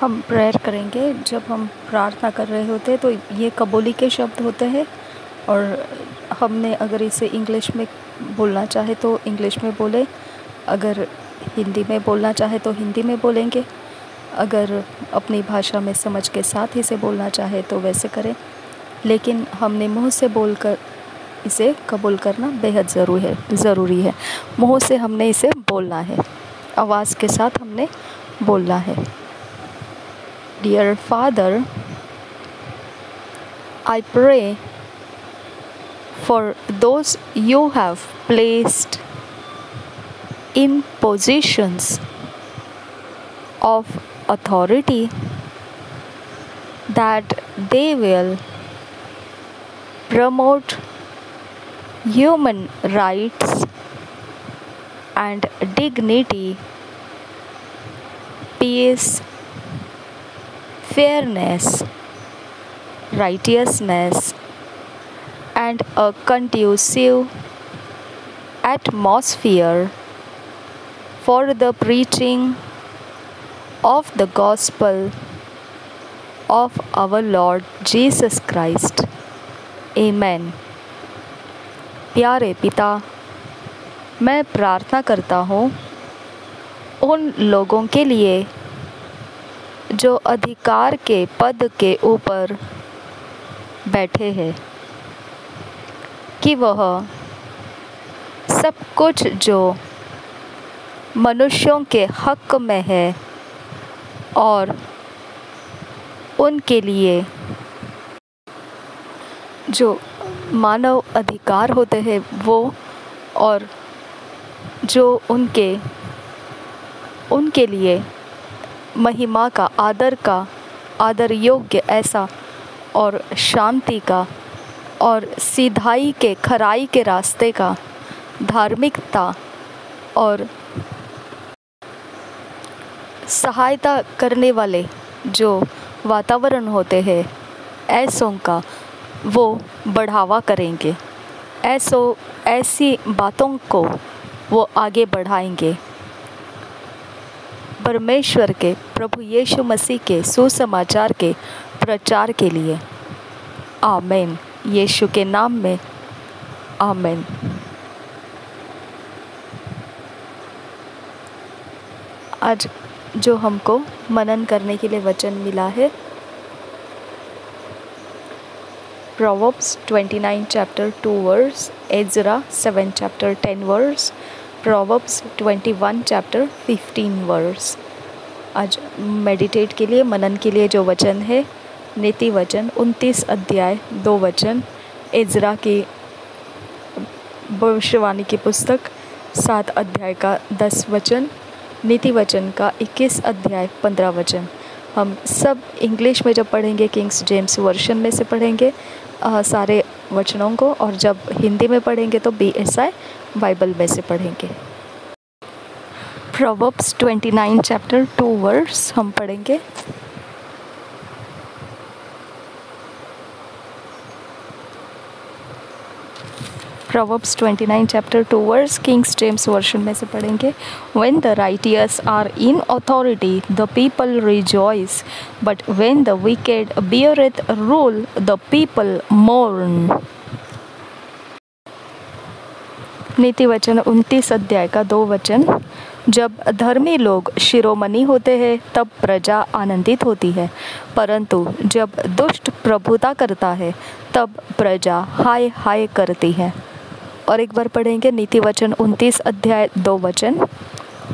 हम प्रेयर करेंगे। जब हम प्रार्थना कर रहे होते हैं तो ये कबूली के शब्द होते हैं, और हमने अगर इसे इंग्लिश में बोलना चाहे तो इंग्लिश में बोले, अगर हिंदी में बोलना चाहे तो हिंदी में बोलेंगे, अगर अपनी भाषा में समझ के साथ इसे बोलना चाहे तो वैसे करें। लेकिन हमने मुँह से बोलकर इसे कबूल करना बेहद ज़रूरी है। मुँह से हमने इसे बोलना है, आवाज़ के साथ हमने बोलना है। Dear Father, I pray for those you have placed in positions of authority, that they will promote human rights and dignity, peace, fairness, righteousness, and a conducive atmosphere for the preaching of the gospel of our Lord Jesus Christ. Amen. प्यारे पिता, मैं प्रार्थना करता हूँ उन लोगों के लिए जो अधिकार के पद के ऊपर बैठे हैं, कि वह सब कुछ जो मनुष्यों के हक में है और उनके लिए जो मानव अधिकार होते हैं वो, और जो उनके लिए महिमा का, आदर योग्य ऐसा, और शांति का, और सीधाई के, खराई के रास्ते का, धार्मिकता और सहायता करने वाले जो वातावरण होते हैं, ऐसों का वो बढ़ावा करेंगे। ऐसी बातों को वो आगे बढ़ाएंगे। परमेश्वर के, प्रभु यीशु मसीह के सुसमाचार के प्रचार के लिए। आमीन। यीशु के नाम में आमीन। आज जो हमको मनन करने के लिए वचन मिला है, Proverbs 29 chapter 2 verse, Ezra 7 chapter 10 verse, Proverbs 21 chapter 15 verse। आज मेडिटेट के लिए, मनन के लिए जो वचन है, नीति वचन 29 अध्याय 2 वचन, एजरा की भविष्यवाणी की पुस्तक 7 अध्याय का 10 वचन, नीति वचन का 21 अध्याय 15 वचन। हम सब इंग्लिश में जब पढ़ेंगे, किंग्स जेम्स वर्शन में से पढ़ेंगे सारे वचनों को, और जब हिंदी में पढ़ेंगे तो BSI बाइबल में से पढ़ेंगे। Proverbs 29 chapter 2 verse हम पढ़ेंगे। Proverbs 29 chapter 2 verse, King's James version में से पढ़ेंगे। When the righteous are in authority, the people rejoice, but when the wicked beareth rule, the people mourn। नीति वचन 29 अध्याय का 2 वचन। जब धर्मी लोग शिरोमणि होते हैं तब प्रजा आनंदित होती है, परंतु जब दुष्ट प्रभुता करता है तब प्रजा हाय हाय करती है। और एक बार पढ़ेंगे नीति वचन 29 अध्याय 2 वचन।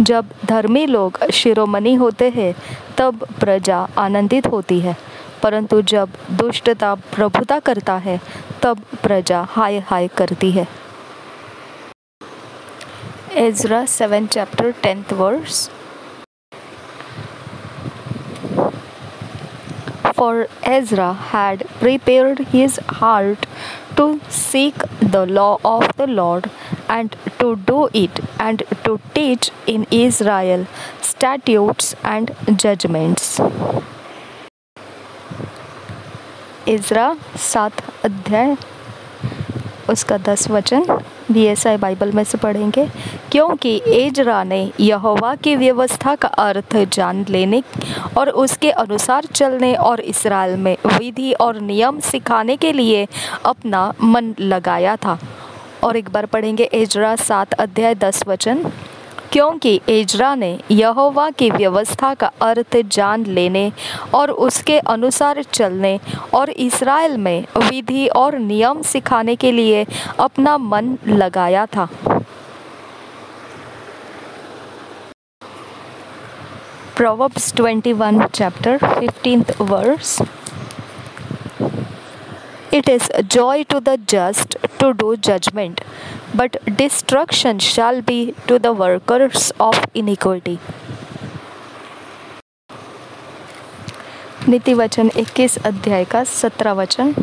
जब धर्मी लोग शिरोमणि होते हैं तब प्रजा आनंदित होती है, परंतु जब दुष्टता प्रभुता करता है तब प्रजा हाय हाय करती है। Ezra 7 chapter 10th verse। For Ezra had prepared his heart to seek the law of the Lord, and to do it, and to teach in Israel statutes and judgments। इज़रा 7 अध्याय उसका 10 वचन बीएसआई बाइबल में से पढ़ेंगे। क्योंकि Ezra ने यहोवा की व्यवस्था का अर्थ जान लेने और उसके अनुसार चलने और इस्राएल में विधि और नियम सिखाने के लिए अपना मन लगाया था। और एक बार पढ़ेंगे एजरा 7 अध्याय 10 वचन। क्योंकि एजरा ने यहोवा की व्यवस्था का अर्थ जान लेने और उसके अनुसार चलने और इस्राएल में विधि और नियम सिखाने के लिए अपना मन लगाया था। Proverbs 21 chapter 15th verse. It is joy to the just to do judgment, but destruction shall be to the workers of iniquity. नीति वचन 21 अध्याय का 17 वचन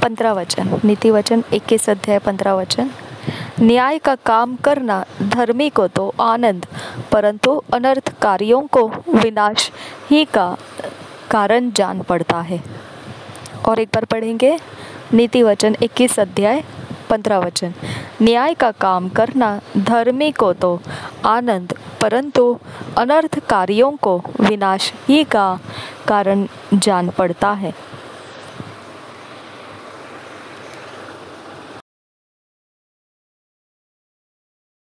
15 वचन। नीति वचन 21 अध्याय 15 वचन। न्याय का काम करना धर्मी को तो आनंद, परंतु अनर्थकारियों को विनाश ही का कारण जान पड़ता है। और एक बार पढ़ेंगे नीति वचन 21 अध्याय 15 वचन। न्याय का काम करना धर्मी को तो आनंद, परंतु अनर्थकारियों को विनाश ही का कारण जान पड़ता है।